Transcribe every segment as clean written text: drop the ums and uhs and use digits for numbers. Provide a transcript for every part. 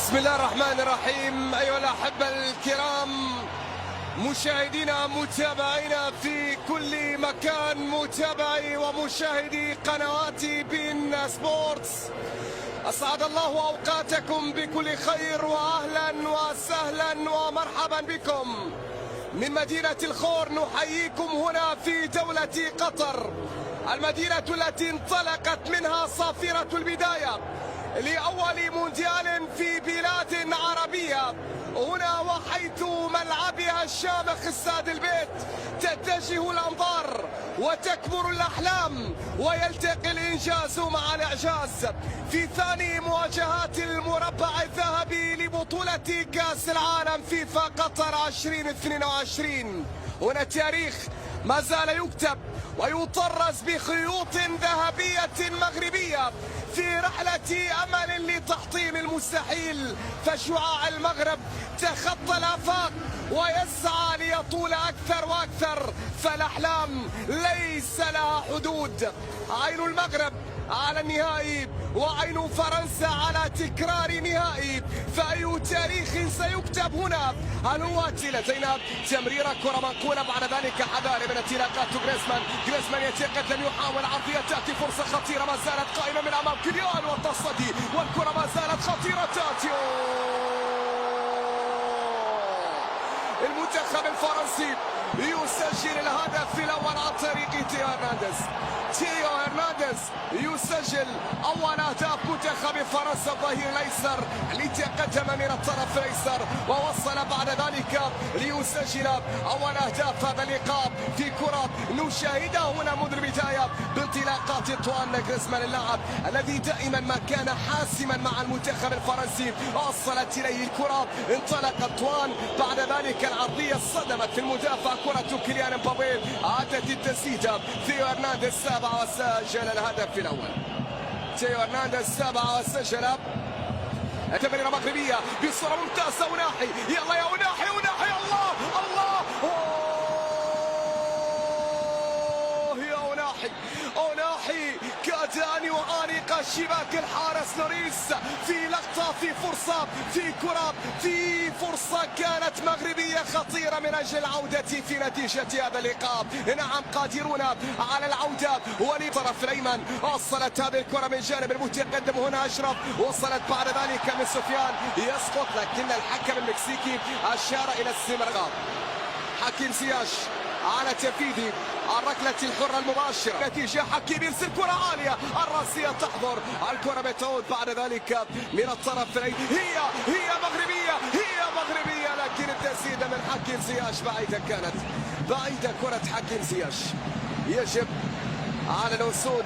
بسم الله الرحمن الرحيم. أيها الأحبة الكرام، مشاهدينا متابعينا في كل مكان، متابعي ومشاهدي قنوات بين سبورتس، أسعد الله أوقاتكم بكل خير، وأهلا وسهلا ومرحبا بكم من مدينة الخور. نحييكم هنا في دولة قطر، المدينة التي انطلقت منها صافرة البداية لأول مونديال في بلاد عربية، هنا وحيث ملعبها الشامخ استاد البيت تتجه الأنظار وتكبر الأحلام ويلتقي الإنجاز مع الإعجاز في ثاني مواجهات المربع الذهبي لبطولة كأس العالم فيفا قطر 2022. هنا التاريخ ما زال يكتب ويطرز بخيوط ذهبية مغربية في رحلة أمل لتحطيم المستحيل، فشعاع المغرب تخطى الآفاق ويسعى ليطول أكثر وأكثر، فالأحلام ليس لها حدود. عين المغرب على النهائي وعين فرنسا على تكرار نهائي، فأي تاريخ سيكتب هنا؟ هل هو لدينا تمريرة كرة منقولة، بعد ذلك حذاري من انطلاقات جريزمان يتقدم يحاول عرضية، تأتي فرصة خطيرة ما زالت قائمة من أمام كيليان والتصدي، والكرة ما زالت خطيرة تأتي. المنتخب الفرنسي يسجل الهدف الأول عن طريق تيو هرنانديز يسجل أول أهداف منتخب فرنسا. الظهير الأيسر ليتقدم من الطرف الأيسر ووصل بعد ذلك ليسجل أول أهداف هذا اللقاء في كرة نشاهدها هنا منذ البداية بانطلاقات أنطوان جريزمان، اللاعب الذي دائما ما كان حاسما مع المنتخب الفرنسي. وصلت إليه الكرة، انطلق أنطوان، بعد ذلك العرضية صدمت في المدافع، كرة كيليان امبابي، عادت التسديدة. تيو هرنانديز سابع وسجل الهدف الأول. تيو هرنانديز سابع وسجل. تمريرة مغربية بصورة ممتازة، وناحي، يلا يا وناحي، الله الله، يا وناحي كاد أن يعانق شباك الحارس لوريس في لقطة، في فرصة، في كرة، في فرصة كانت مغربية خطيرة من أجل العودة في نتيجة هذا اللقاء. نعم قادرون على العودة. وللطرف الأيمن وصلت هذه الكرة من جانب المتقدم هنا أشرف، وصلت بعد ذلك من سفيان، يسقط لكن الحكم المكسيكي أشار إلى استمرار. حكيم زياش على تنفيذ الركلة الحرة المباشرة، نتيجة حكيم يرسل كرة عالية، الراسية تحضر، الكرة بتعود بعد ذلك من الطرف هي مغربية، لكن التسديدة من حكيم زياش بعيدة، كانت بعيدة كرة حكيم زياش. يجب على الأسود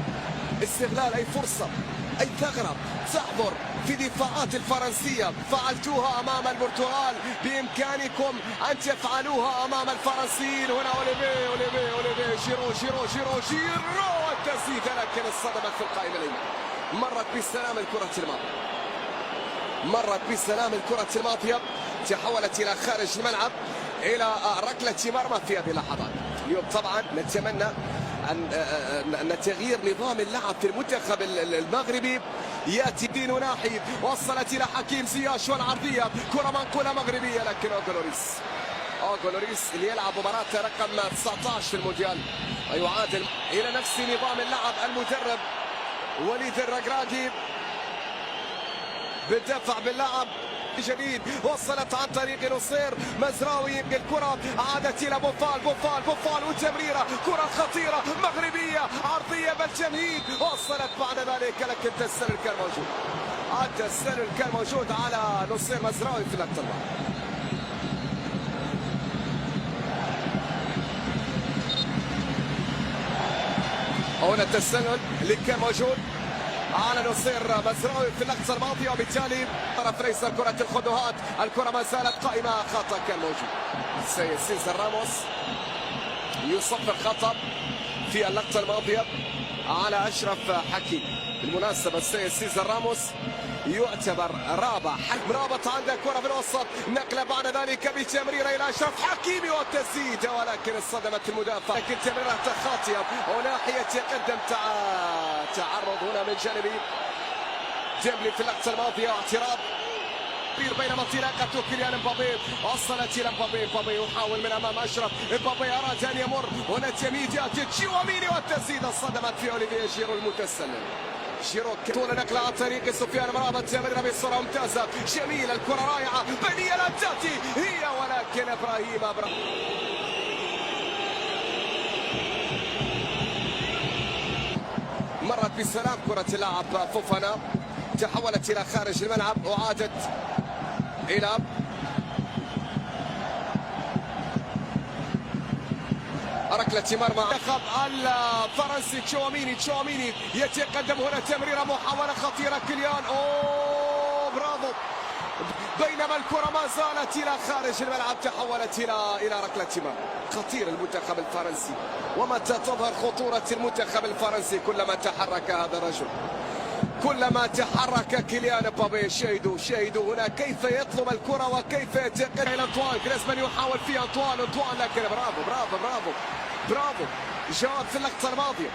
استغلال أي فرصة، أي ثغرة تحضر في دفاعات الفرنسية. فعلتوها أمام البرتغال، بإمكانكم أن تفعلوها أمام الفرنسيين. هنا أوليفي جيرو التسديدة، لكن صدمت في القائمة الأيمن. مرت بالسلام الكرة الماضية، تحولت إلى خارج الملعب، إلى ركلة مرمى في هذه اللحظات. اليوم طبعا نتمنى أن تغيير نظام اللعب في المنتخب المغربي يأتي دين ناحي، وصلت إلى حكيم زياش والعرضية، كرة منقولة مغربية، لكن أوغولوريس اللي يلعب مباراة رقم 19 في المونديال ويعادل إلى نفس نظام اللعب المدرب وليد الرقراقي بالدفع باللعب جديد. وصلت عن طريق نصير مزراوي، الكرة عادت إلى بوفال وتمريرة، كرة خطيرة مغربية عرضية بالجمهيد، وصلت بعد ذلك، لكن التسلل كان موجود على نصير مزراوي في اللقطة. هنا التسلل اللي كان موجود على نصير مزراوي في اللقطة الماضية، وبالتالي طرف ليس كرة الخدوهات، الكرة ما زالت قائمة، خطأ كان موجود. سيزر راموس يصفر خطأ في اللقطة الماضية على أشرف حكيمي. بالمناسبة سيزر راموس يعتبر رابط عنده كرة في الوسط، نقلة بعد ذلك بتمريرة إلى أشرف حكيمي والتسديدة، ولكن صدمت المدافع، لكن تمريرة خاطئة وناحية يقدم. تعرض هنا من جانب ديمبلي في اللقطة الماضية، اعتراض بينما انطلاقة كيليان مبابي وصلت إلى مبابي يحاول من أمام أشرف. مبابي أراد أن يمر، هنا تميد يأتي تشيواميني والتسديدة صدمت في أوليفيه جيرو المتسلل. جيرو طول نقلة عن طريق سفيان مرابط يمر بصورة ممتازة جميلة، الكرة رائعة بنية لا تأتي هي ولكن إبراهيم مرت بالسلام كرة اللاعب فوفانا، تحولت إلى خارج الملعب وعادت إلى ركلة مرمى منتخب الفرنسي. تشواميني يتقدم، هنا تمريرة محاولة خطيرة كيليان، برافو، بينما الكرة ما زالت إلى خارج الملعب تحولت إلى ركلة مرمى. خطير المنتخب الفرنسي، ومتى تظهر خطورة المنتخب الفرنسي كلما تحرك هذا الرجل، كلما تحرك كيليان مبابي. شاهدوا هنا كيف يطلب الكرة وكيف يتقدم إلى أنطوان جريزمان، يحاول في أنطوان لكن برافو جواب في اللقطة الماضية،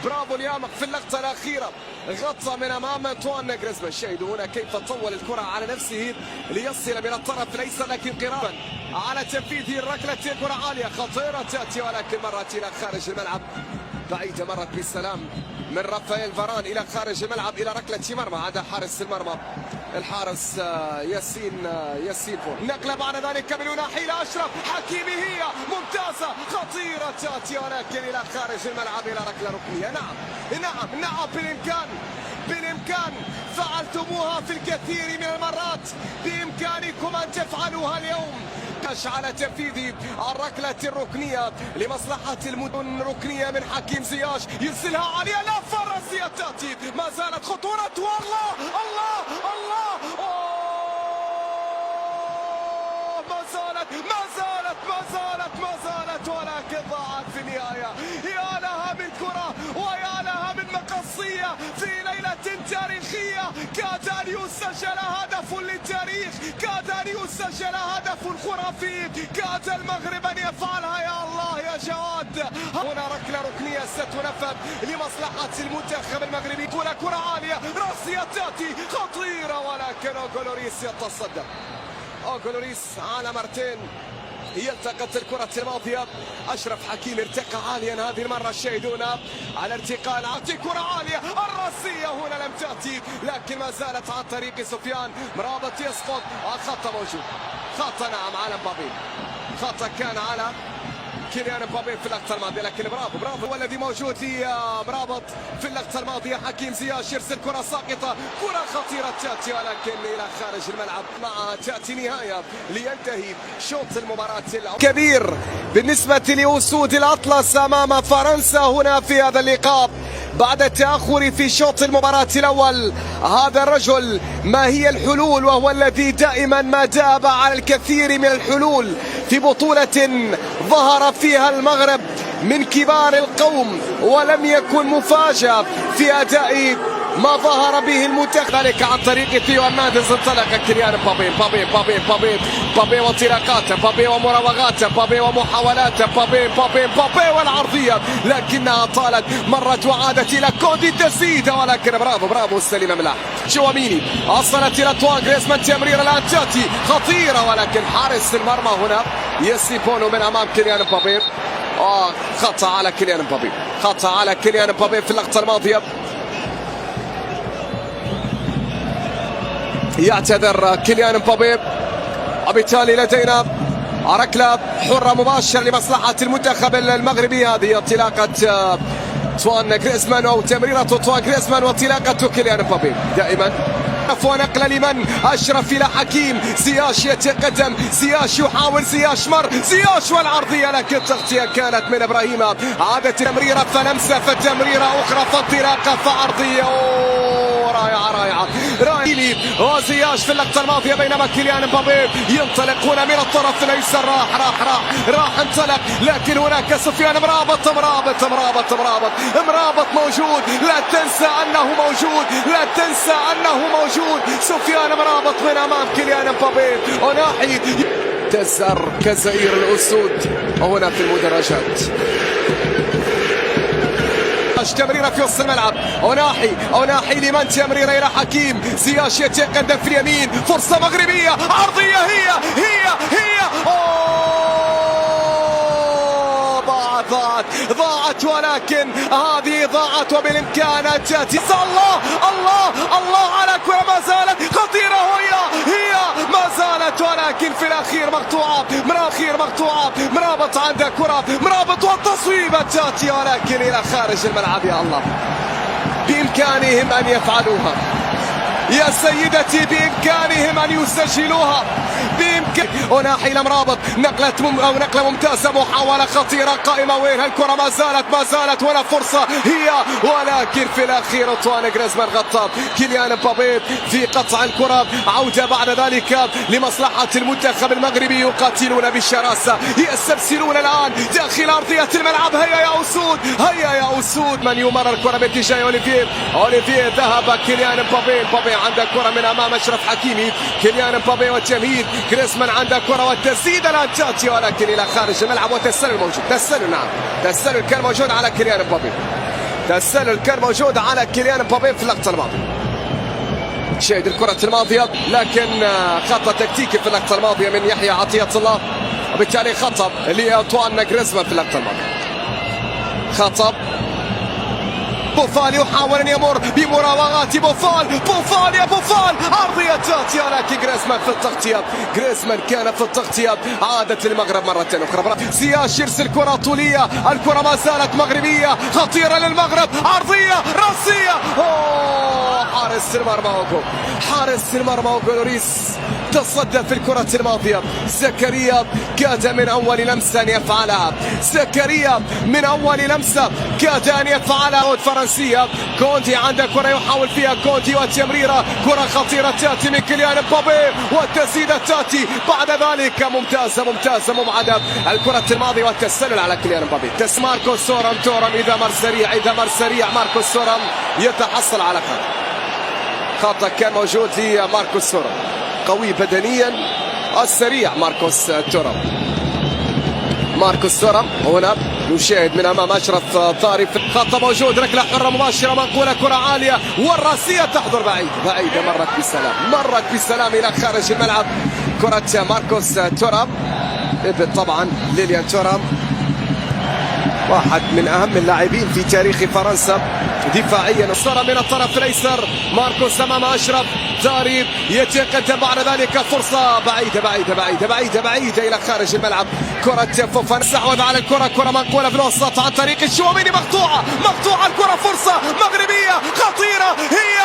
برافو اليامق في اللقطة الأخيرة، غطى من أمام أنطوان جريزمان. شاهدوا هنا كيف طول الكرة على نفسه ليصل من الطرف ليس لكن قرابا على تنفيذ الركلة. كرة عالية خطيرة تأتي ولكن مرت إلى خارج الملعب، بعيدة مرت بالسلام من رافائيل فاران إلى خارج الملعب إلى ركلة مرمى. هذا حارس المرمى الحارس ياسين فور. نقلة بعد ذلك من ناحية إلى أشرف حكيمي، هي ممتازة خطيرة تأتي ولكن إلى خارج الملعب إلى ركلة ركنية. نعم بالإمكان فعلتموها في الكثير من المرات، بإمكانكم أن تفعلوها اليوم. على تنفيذ الركلة الركنية لمصلحة المدن، ركنية من حكيم زياش يرسلها عالية، لا فرنسية تأتي، ما زالت خطورة، والله ما زالت ولكن ضاعت في النهاية. يا لها من كرة ويا لها من مقصية في ليلة تاريخية، كاد أن يسجل هدف للتاريخ، كاد أن يسجل هدف خرافي، كاد المغرب أن يفعلها. يا الله يا جواد، هنا ركلة ركنية ستنفذ لمصلحة المنتخب المغربي. كرة عالية راسية تأتي خطيرة ولكن أوغولوريس يتصدى، أوغولوريس على مرتين يلتقط الكرة الماضية. أشرف حكيم ارتقى عاليا هذه المرة، شاهدون على ارتقاء كرة عالية الراسية هنا لم تأتي لكن ما زالت عن طريق سفيان مرابط يسقط. خطأ موجود، خطأ نعم على مبابي، خطأ كان على كيليان مبابي في اللقطة الماضية، لكن برافو هو الذي موجود لمرابط في اللقطة الماضية. حكيم زياش يرسل كرة ساقطة، كرة خطيرة تأتي ولكن إلى خارج الملعب. معها تأتي نهاية لينتهي شوط المباراة كبير بالنسبة لأسود الأطلس أمام فرنسا هنا في هذا اللقاء بعد التأخر في شوط المباراة الأول. هذا الرجل ما هي الحلول، وهو الذي دائما ما داب على الكثير من الحلول في بطولة ظهر فيها المغرب من كبار القوم، ولم يكن مفاجأة في أداء ما ظهر به المنتخب. ذلك عن طريق ثيو هرنانديز انطلق كيليان مبابي وانطلاقات مبابي ومراوغات مبابي ومحاولات مبابي والعرضية لكنها طالت، مرت وعادت إلى كوندي تسديدة ولكن برافو استلم ملاح. تشواميني وصلت إلى أنطوان جريزمان، تمريرة الآن تأتي خطيرة ولكن حارس المرمى هنا يسيبونه من أمام كيليان مبابي. خطأ على كيليان مبابي في اللقطة الماضية. يعتذر كيليان مبابي وبالتالي لدينا ركلة حرة مباشرة لمصلحة المنتخب المغربي. هذه انطلاقة أنطوان جريزمان أو تمريرة أنطوان جريزمان وانطلاقة كيليان مبابي دائما. ونقلة لمن أشرف إلى حكيم زياش يتقدم، زياش يحاول، زياش والعرضية لكن التغطية كانت من إبراهيم. عادت تمريرة فلمسة فتمريرة أخرى فانطلاقة فعرضية رائعة وزياش في اللقطة الماضية. بينما كيليان مبابي ينطلق هنا من الطرف الأيسر، راح انطلق لكن هناك سفيان مرابط موجود، لا تنسى أنه موجود سفيان مرابط من أمام كيليان مبابي وناحية تزر كزئير الأسود هنا في المدرجات. تمريره في وسط الملعب. أوناحي لمن تمريره الى حكيم زياش يتقدم في اليمين، فرصه مغربيه عرضيه هي ضاعت ولكن هذه ضاعت وبالامكان ان تاتي. الله على كرة ما زالت خطيرة، هي ما زالت ولكن في الاخير مقطوعة. مرابط عنده كرة، مرابط والتصويبة تاتي ولكن الى خارج الملعب. يا الله، بامكانهم ان يفعلوها يا سيدتي، بإمكانهم أن يسجلوها، أوناحي لمرابط، نقلة ممتازة، محاولة خطيرة قائمة، وين الكرة ما زالت ولا فرصة هي، ولكن في الأخير أنطوان غريزمان غطى كيليان مبابي في قطع الكرة. عودة بعد ذلك لمصلحة المنتخب المغربي، يقاتلون بالشراسة، يستبسلون الآن داخل أرضية الملعب. هيا يا أسود، من يمرر الكرة باتجاه أوليفيه ذهب كيليان مبابي عنده كرة من أمام أشرف حكيمي، كيليان مبابي والتمهيد، غريزمان عنده كرة والتسديد الآن تاتي ولكن إلى خارج الملعب. والتسلل موجود، تسلل كان موجود على كيليان مبابي، في اللقطة الماضية. شاهد الكرة الماضية لكن خطأ تكتيكي في اللقطة الماضية من يحيى عطية الله، وبالتالي خطأ لأنطوان غريزمان في اللقطة الماضية. خطأ بوفال يحاول ان يمر بمراوغات بوفال عرضية تاتي ولكن غريزمان في التغطية. غريزمان كان في التغطية، عادت للمغرب مرة أخرى. زياش يرسل كرة طولية، الكرة ما زالت مغربية خطيرة للمغرب، عرضية رأسية. حارس المرمى اوغو لوريس تصدى في الكرة الماضية. زكريا كاد من أول لمسة أن يفعلها. فرنسية كونتي عنده كرة يحاول فيها كونتي والتمريرة، كرة خطيرة تأتي من كيليان مبابي والتسديدة تأتي بعد ذلك ممتازة مبعدة الكرة الماضية والتسلل على كيليان مبابي. ماركوس تورام إذا مر سريع ماركوس تورام يتحصل على خطأ كان موجود لماركوس تورام، قوي بدنيا السريع ماركوس تورام. هنا نشاهد من امام اشرف طاري، خطأ موجود، ركله حره مباشره منقوله، كره عاليه والراسيه تحضر بعيده مرت بسلام الى خارج الملعب. كره ماركوس تورام ابن طبعا ليليان تورام، واحد من اهم اللاعبين في تاريخ فرنسا دفاعيا. صار من الطرف الايسر ماركوس امام اشرف طاري يتقدم بعد ذلك، فرصه بعيده الى خارج الملعب. كره فوفان استحوذ على الكره، كره منقوله في الوسط عن طريق الشواميني، مقطوعه الكره، فرصه مغربيه خطيره، هي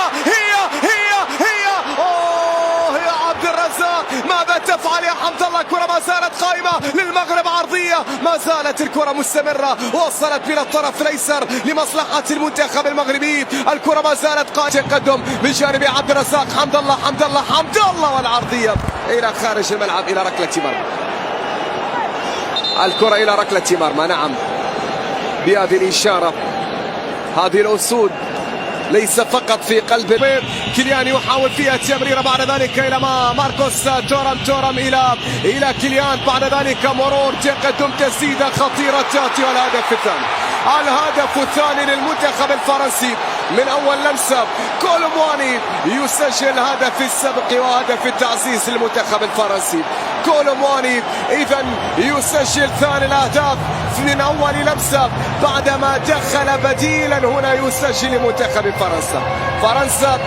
يا عبد الرزاق، ماذا تفعل يا حمد الله؟ الكره ما زالت قائمه للمغرب، عرضيه، ما زالت الكره مستمره، وصلت من الطرف الايسر لمصلحه المنتخب المغربي. الكره ما زالت قائمه، تقدم من جانب عبد الرزاق، حمد الله والعرضيه الى خارج الملعب، الى ركله مرمى. الكره الى ركله مرمى، نعم، بهذه الاشاره. هذه الاسود ليس فقط في قلب كيليان، يحاول فيها تمريره بعد ذلك الى ماركوس تورام الى كيليان، بعد ذلك مرور، تقدم، تسديده خطيره تاتي. الهدف الثاني للمنتخب الفرنسي من اول لمسه. كولومواني يسجل هدف السبق وهدف التعزيز للمنتخب الفرنسي. كولومواني اذا يسجل ثاني الاهداف من اول لمسه بعدما دخل بديلا، هنا يسجل لمنتخب فرنسا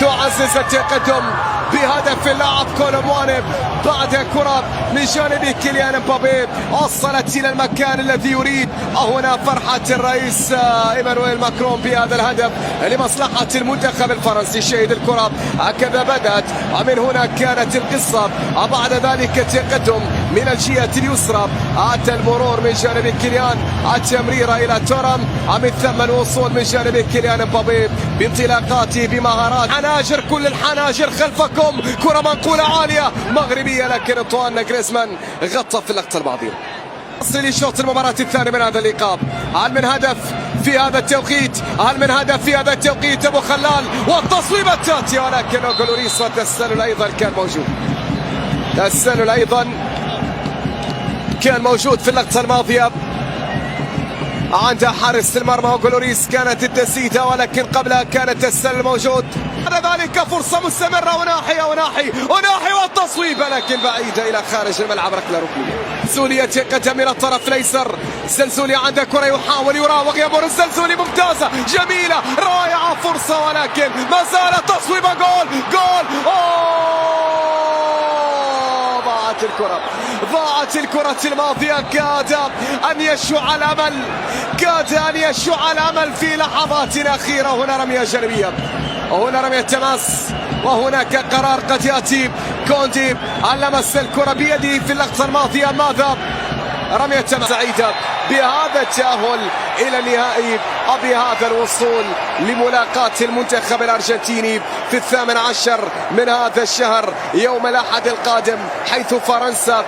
تعزز التقدم بهدف اللاعب كولومواني بعد كرة من جانب كيليان مبابي وصلت إلى المكان الذي يريد. هنا فرحة الرئيس إيمانويل ماكرون بهذا الهدف لمصلحة المنتخب الفرنسي. شاهد الكرة هكذا بدأت، من هنا كانت القصة، بعد ذلك التقدم من الجهة اليسرى، أتى المرور من جانب كيليان، التمريرة إلى تورام، من ثم الوصول من جانب كيليان مبابي بانطلاقاته بمهارات، حناجر، كل الحناجر خلفكم، كرة منقولة عالية مغربية، لكن أنطوان غريزمان غطى في اللقطة الماضية. وصل لشوط المباراة الثاني من هذا اللقاء. هل من هدف في هذا التوقيت؟ أبو خلال والتصويبة تاتي، ولكن اوغو لوريس والتسلل أيضا كان موجود. في اللقطة الماضية. عند حارس المرمى وجلوريس. كانت التسديدة ولكن قبلها كان التسلل موجود. بعد ذلك فرصة مستمرة وناحي والتصويب لكن بعيدة إلى خارج الملعب. ركلة ركنية. زلزولي يتقدم إلى الطرف الأيسر. زلزولي عنده كرة يحاول يراوغ يمر. الزلزولي ممتازة جميلة رائعة فرصة ولكن ما زالت تصويبة. جول ضاعت الكرة الماضية. كاد أن يشع الأمل في لحظات أخيرة. هنا رمية جانبية، هنا رمية تماس، وهناك قرار قد يأتي. كوندي لمس الكرة بيده في اللقطة الماضية. ماذا؟ رمية تماس سعيدة بهذا التأهل إلى النهائي وبهذا الوصول لملاقاة المنتخب الأرجنتيني في 18 من هذا الشهر يوم الأحد القادم، حيث فرنسا